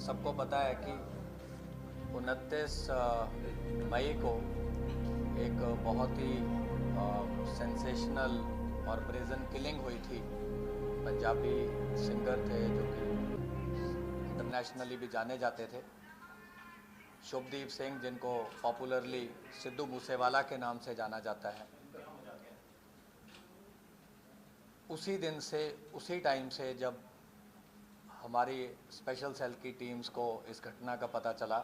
सबको पता है कि 29 मई को एक बहुत ही सेंसेशनल और ब्रेजन किलिंग हुई थी। पंजाबी सिंगर थे जो कि इंटरनेशनली भी जाने जाते थे, शुभदीप सिंह, जिनको पॉपुलरली सिद्धू मूसेवाला के नाम से जाना जाता है। उसी दिन से, उसी टाइम से जब हमारी स्पेशल सेल की टीम्स को इस घटना का पता चला,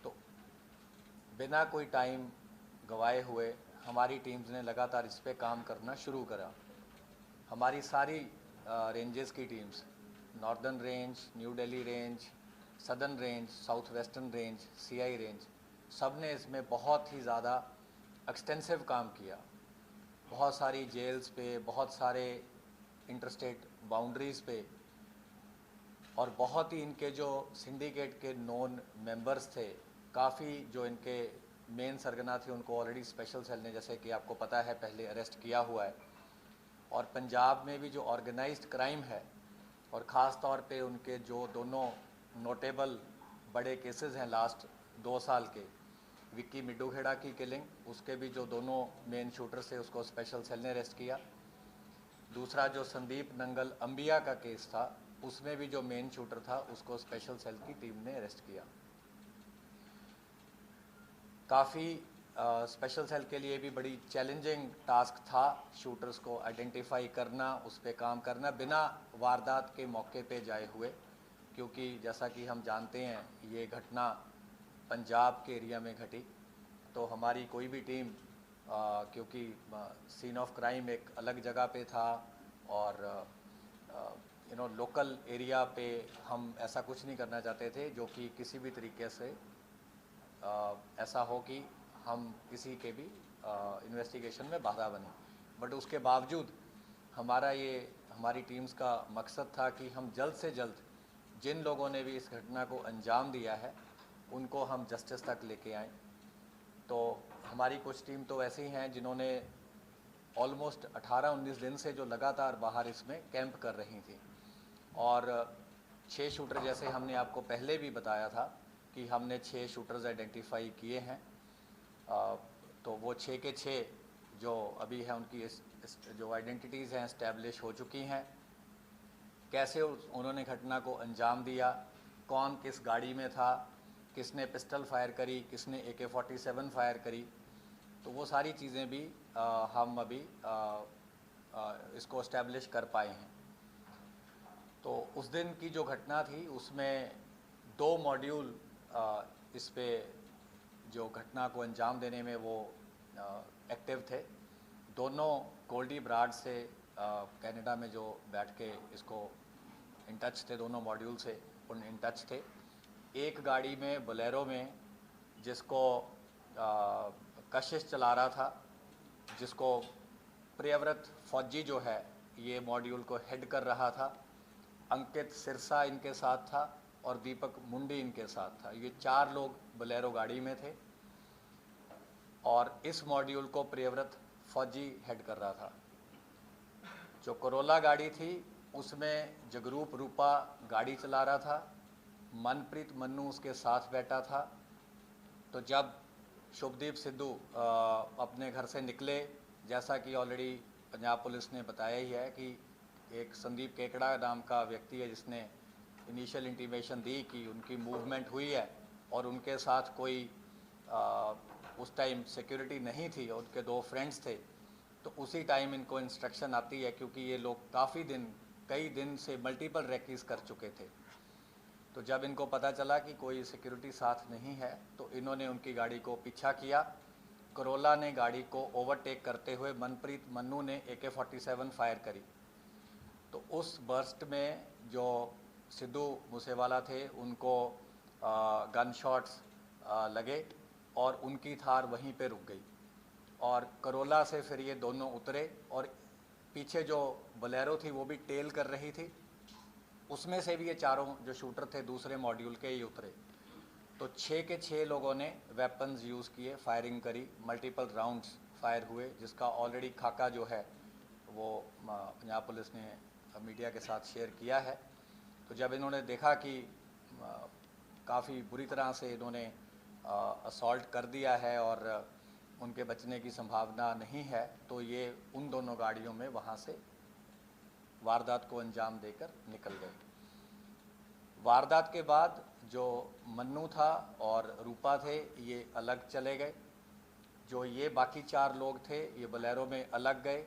तो बिना कोई टाइम गवाए हुए हमारी टीम्स ने लगातार इस पे काम करना शुरू करा। हमारी सारी रेंजेस की teams, northern range, new Delhi range, southern range, south western range, CI range, सब ने इसमें बहुत ही ज़्यादा एक्सटेंसिव काम किया। बहुत सारी जेल्स पे, बहुत सारे इंटरस्टेट बाउंड्रीज़ पे, और बहुत ही इनके जो सिंडिकेट के नॉन मेंबर्स थे, काफ़ी जो इनके मेन सरगना थे, उनको ऑलरेडी स्पेशल सेल ने, जैसे कि आपको पता है, पहले अरेस्ट किया हुआ है। और पंजाब में भी जो ऑर्गेनाइज्ड क्राइम है, और ख़ास तौर पे उनके जो दोनों नोटेबल बड़े केसेस हैं लास्ट 2 साल के, विक्की मिड्डूखेड़ा की किलिंग, उसके भी जो दोनों मेन शूटर्स थे उसको स्पेशल सेल ने अरेस्ट किया। दूसरा जो संदीप नंगल अंबिया का केस था, उसमें भी जो मेन शूटर था उसको स्पेशल सेल की टीम ने अरेस्ट किया। काफ़ी स्पेशल सेल के लिए भी बड़ी चैलेंजिंग टास्क था शूटर्स को आइडेंटिफाई करना, उस पर काम करना बिना वारदात के मौके पे जाए हुए, क्योंकि जैसा कि हम जानते हैं ये घटना पंजाब के एरिया में घटी। तो हमारी कोई भी टीम, क्योंकि सीन ऑफ क्राइम एक अलग जगह पे था और लोकल एरिया पे हम ऐसा कुछ नहीं करना चाहते थे जो कि किसी भी तरीके से ऐसा हो कि हम किसी के भी इन्वेस्टिगेशन में बाधा बने। बट उसके बावजूद हमारी टीम्स का मकसद था कि हम जल्द से जल्द जिन लोगों ने भी इस घटना को अंजाम दिया है उनको हम जस्टिस तक लेके आएँ। तो हमारी कुछ टीम तो ऐसी हैं जिन्होंने ऑलमोस्ट 18-19 दिन से जो लगातार बाहर इसमें कैंप कर रही थी, और 6 शूटर, जैसे हमने आपको पहले भी बताया था कि हमने 6 शूटर्स आइडेंटिफाई किए हैं। तो वो 6 के 6 जो अभी है उनकी जो आइडेंटिटीज़ हैं इस्टेब्लिश हो चुकी हैं। कैसे उन्होंने घटना को अंजाम दिया, कौन किस गाड़ी में था, किसने पिस्टल फायर करी, किसने AK-47 फायर करी, तो वो सारी चीज़ें भी हम अभी इसको इस्टेब्लिश कर पाए हैं। तो उस दिन की जो घटना थी उसमें 2 मॉड्यूल इस पे जो घटना को अंजाम देने में वो एक्टिव थे। दोनों गोल्डी ब्राड से कनाडा में जो बैठ के इसको इन टच थे, दोनों मॉड्यूल से उन इन टच थे। एक गाड़ी में, बोलेरो में, जिसको कशिश चला रहा था, जिसको प्रियव्रत फौजी जो है ये मॉड्यूल को हेड कर रहा था, अंकित सिरसा इनके साथ था और दीपक मुंडी इनके साथ था। ये 4 लोग बोलेरो गाड़ी में थे और इस मॉड्यूल को प्रियव्रत फौजी हेड कर रहा था। जो कोरोला गाड़ी थी उसमें जगरूप रूपा गाड़ी चला रहा था, मनप्रीत मन्नू उसके साथ बैठा था। तो जब शुभदीप सिद्धू अपने घर से निकले, जैसा कि ऑलरेडी पंजाब पुलिस ने बताया ही है कि एक संदीप केकड़ा नाम का व्यक्ति है जिसने इनिशियल इंटीमेशन दी कि उनकी मूवमेंट हुई है और उनके साथ कोई उस टाइम सिक्योरिटी नहीं थी और उनके 2 फ्रेंड्स थे। तो उसी टाइम इनको इंस्ट्रक्शन आती है, क्योंकि ये लोग कई दिन से मल्टीपल रेकीज कर चुके थे। तो जब इनको पता चला कि कोई सिक्योरिटी साथ नहीं है तो इन्होंने उनकी गाड़ी को पीछा किया। कोरोला ने गाड़ी को ओवरटेक करते हुए मनप्रीत मन्नू ने AK-47 फायर करी। तो उस बर्स्ट में जो सिद्धू मूसेवाला थे उनको गन शॉट्स लगे और उनकी थार वहीं पे रुक गई। और कोरोला से फिर ये दोनों उतरे और पीछे जो बोलेरो थी वो भी टेल कर रही थी, उसमें से भी ये 4 जो शूटर थे दूसरे मॉड्यूल के ही उतरे। तो 6 के 6 लोगों ने वेपन्स यूज़ किए, फायरिंग करी, मल्टीपल राउंड्स फायर हुए, जिसका ऑलरेडी खाका जो है वो पंजाब पुलिस ने मीडिया के साथ शेयर किया है। तो जब इन्होंने देखा कि काफ़ी बुरी तरह से इन्होंने असॉल्ट कर दिया है और उनके बचने की संभावना नहीं है, तो ये उन दोनों गाड़ियों में वहाँ से वारदात को अंजाम देकर निकल गए। वारदात के बाद जो मन्नू था और रूपा थे ये अलग चले गए। जो ये बाकी 4 लोग थे ये बोलेरो में अलग गए।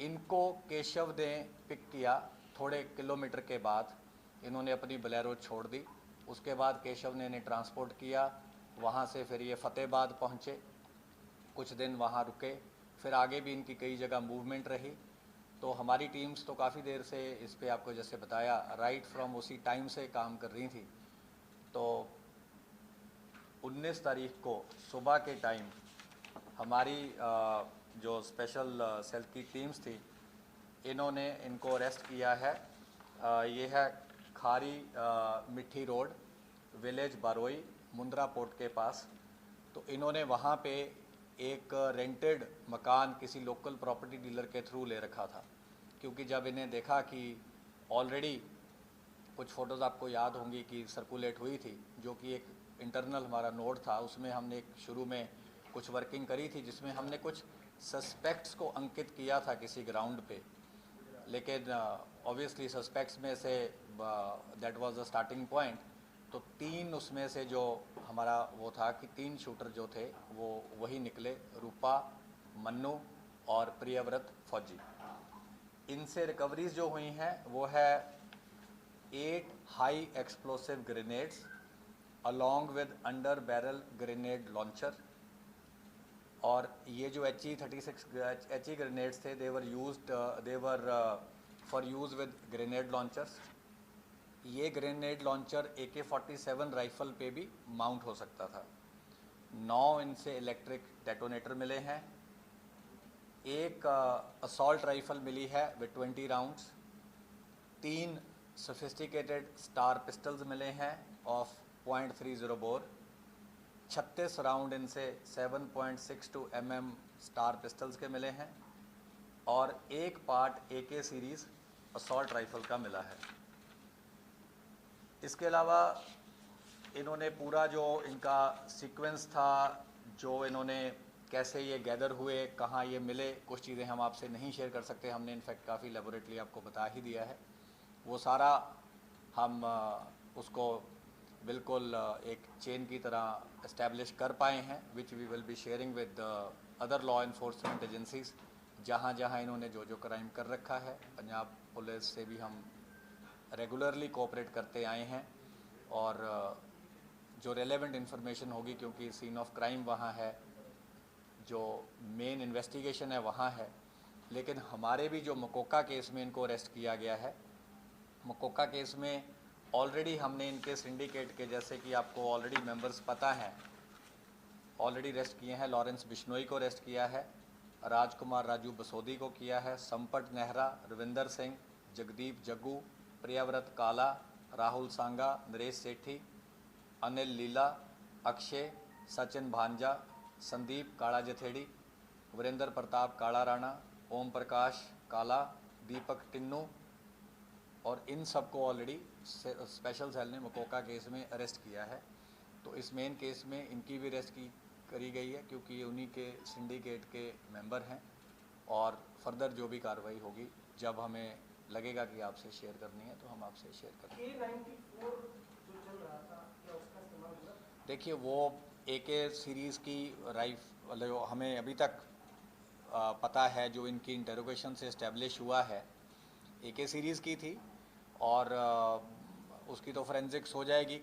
इनको केशव ने पिक किया। थोड़े किलोमीटर के बाद इन्होंने अपनी बोलेरो छोड़ दी। उसके बाद केशव ने इन्हें ट्रांसपोर्ट किया। वहाँ से फिर ये फतेहाबाद पहुँचे, कुछ दिन वहाँ रुके, फिर आगे भी इनकी कई जगह मूवमेंट रही। तो हमारी टीम्स तो काफ़ी देर से इस पे आपको जैसे बताया राइट फ्रॉम उसी टाइम से काम कर रही थी। तो 19 तारीख को सुबह के टाइम हमारी जो स्पेशल सेल की टीम्स थी इन्होंने इनको अरेस्ट किया है। ये है खारी मिट्टी रोड, विलेज बारोई, मुंद्रा पोर्ट के पास। तो इन्होंने वहाँ पे एक रेंटेड मकान किसी लोकल प्रॉपर्टी डीलर के थ्रू ले रखा था, क्योंकि जब इन्हें देखा कि ऑलरेडी कुछ फ़ोटोज़ आपको याद होंगी कि सर्कुलेट हुई थी, जो कि एक इंटरनल हमारा नोड था, उसमें हमने एक शुरू में कुछ वर्किंग करी थी जिसमें हमने कुछ सस्पेक्ट्स को अंकित किया था किसी ग्राउंड पे। लेकिन ऑब्वियसली सस्पेक्ट्स में say that was the starting point. तो 3 उसमें से जो हमारा वो था कि 3 शूटर जो थे वो वही निकले, रूपा, मन्नू और प्रियव्रत फौजी। इनसे रिकवरीज जो हुई हैं वो है 8 high explosive grenades along with under barrel grenade launcher. और ये जो HE ग्रेनेड्स थे they were for use with grenade launchers. ये ग्रेनेड लॉन्चर AK-47 राइफ़ल पे भी माउंट हो सकता था। 9 इनसे इलेक्ट्रिक डेटोनेटर मिले हैं। एक असॉल्ट राइफ़ल मिली है with 20 rounds. 3 sophisticated star pistols मिले हैं ऑफ .30 बोर। 36 राउंड इनसे 7.62 mm स्टार पिस्टल्स के मिले हैं और एक part AK series assault rifle का मिला है। इसके अलावा इन्होंने पूरा जो इनका सीक्वेंस था, जो इन्होंने कैसे ये गैदर हुए, कहाँ ये मिले, कुछ चीज़ें हम आपसे नहीं शेयर कर सकते। हमने इनफैक्ट काफ़ी लेबोरेटली आपको बता ही दिया है। वो सारा हम उसको बिल्कुल एक चेन की तरह इस्टेब्लिश कर पाए हैं, which we will be sharing with other law enforcement agencies जहाँ जहाँ इन्होंने जो जो क्राइम कर रखा है। पंजाब पुलिस से भी हम रेगुलरली कोऑपरेट करते आए हैं और जो रेलेवेंट इन्फॉर्मेशन होगी, क्योंकि सीन ऑफ क्राइम वहाँ है, जो मेन इन्वेस्टिगेशन है वहाँ है। लेकिन हमारे भी जो मकोका केस में इनको अरेस्ट किया गया है, मकोका केस में ऑलरेडी हमने इनके सिंडिकेट के, जैसे कि आपको ऑलरेडी मेंबर्स पता हैं, ऑलरेडी अरेस्ट किए हैं। लॉरेंस बिश्नोई को अरेस्ट किया है, राजकुमार राजू बसोदी को किया है, संपट नेहरा, रविंदर सिंह, जगदीप जग्गू, प्रियव्रत काला, राहुल सांगा, नरेश सेठी, अनिल लीला, अक्षय, सचिन भांजा, संदीप काला जथेड़ी, वीरेंद्र प्रताप काला राणा, ओम प्रकाश काला, दीपक टिन्नू, और इन सब को ऑलरेडी स्पेशल सेल ने मकोका केस में अरेस्ट किया है। तो इस मेन केस में इनकी भी अरेस्ट करी गई है, क्योंकि ये उन्हीं के सिंडिकेट के मेंबर हैं। और फर्दर जो भी कार्रवाई होगी, जब हमें लगेगा कि आपसे शेयर करनी है तो हम आपसे शेयर करेंगे। जो चल रहा था, क्या उसका इस्तेमाल हुआ? देखिए, वो AK सीरीज़ की राइफल जो हमें अभी तक पता है, जो इनकी इंटरोगेशन से इस्टेब्लिश हुआ है, AK सीरीज़ की थी। और उसकी तो फोरेंसिक्स हो जाएगी,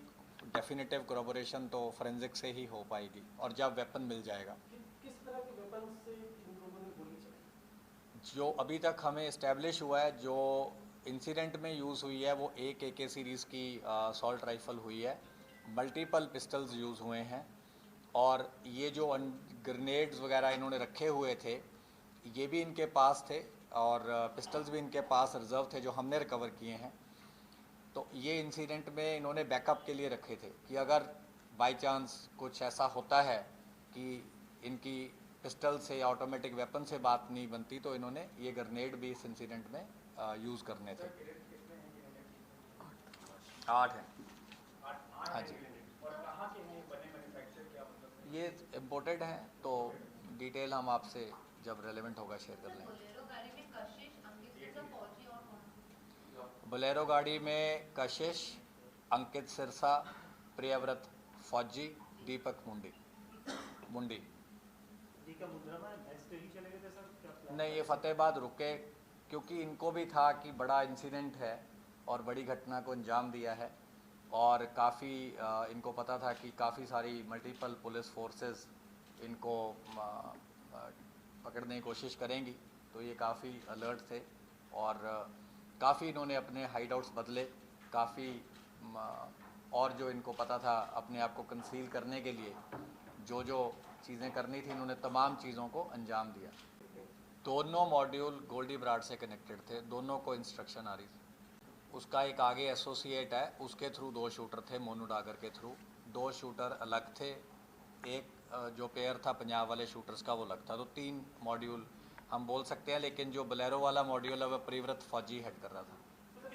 डेफिनेटिव कोरोबोरेशन तो फोरेंसिक से ही हो पाएगी, और जब वेपन मिल जाएगा। किस तरह के वेपन से इन लोगों ने गोली चलाई? जो अभी तक हमें इस्टेब्लिश हुआ है, जो इंसिडेंट में यूज़ हुई है, वो एक AK सीरीज़ की असॉल्ट राइफ़ल हुई है। मल्टीपल पिस्टल्स यूज़ हुए हैं, और ये जो ग्रेनेड्स वगैरह इन्होंने रखे हुए थे ये भी इनके पास थे, और पिस्टल्स भी इनके पास रिज़र्व थे जो हमने रिकवर किए हैं। तो ये इंसिडेंट में इन्होंने बैकअप के लिए रखे थे कि अगर बाय चांस कुछ ऐसा होता है कि इनकी पिस्टल से या ऑटोमेटिक वेपन से बात नहीं बनती, तो इन्होंने ये ग्रेनेड भी इस इंसिडेंट में यूज़ करने थे। 8 हैं। हाँ जी। और कहाँ के हैं बने मैन्युफैक्चर क्या मतलब ये इम्पोर्टेड हैं, तो डिटेल हम आपसे जब रेलेवेंट होगा शेयर कर लेंगे। बोलेरो गाड़ी में कशिश, अंकित सिरसा, फौजी और कौन? बोलेरो गाड़ी में कशिश, अंकित सिरसा, प्रियव्रत फौजी, दीपक मुंडी। जी का मुद्रा में नेक्स्ट ही चले गए थे सर क्या प्लान नहीं, ये फतेहाबाद रुके क्योंकि इनको भी था कि बड़ा इंसिडेंट है और बड़ी घटना को अंजाम दिया है, और काफ़ी इनको पता था कि काफ़ी सारी मल्टीपल पुलिस फोर्सेस इनको पकड़ने की कोशिश करेंगी, तो ये काफ़ी अलर्ट थे और काफ़ी इन्होंने अपने हाइड आउट्स बदले, काफ़ी और जो इनको पता था अपने आप को कंसील करने के लिए जो जो चीज़ें करनी थी, इन्होंने तमाम चीज़ों को अंजाम दिया। दोनों मॉड्यूल गोल्डी ब्राड से कनेक्टेड थे, दोनों को इंस्ट्रक्शन आ रही थी। उसका एक आगे एसोसिएट है, उसके थ्रू 2 शूटर थे, मोनू डागर के थ्रू 2 शूटर अलग थे, एक जो पेयर था पंजाब वाले शूटर्स का वो अलग था, तो 3 मॉड्यूल हम बोल सकते हैं। लेकिन जो बोलेरो वाला मॉड्यूल है वह प्रियव्रत फौजी हेड कर रहा था।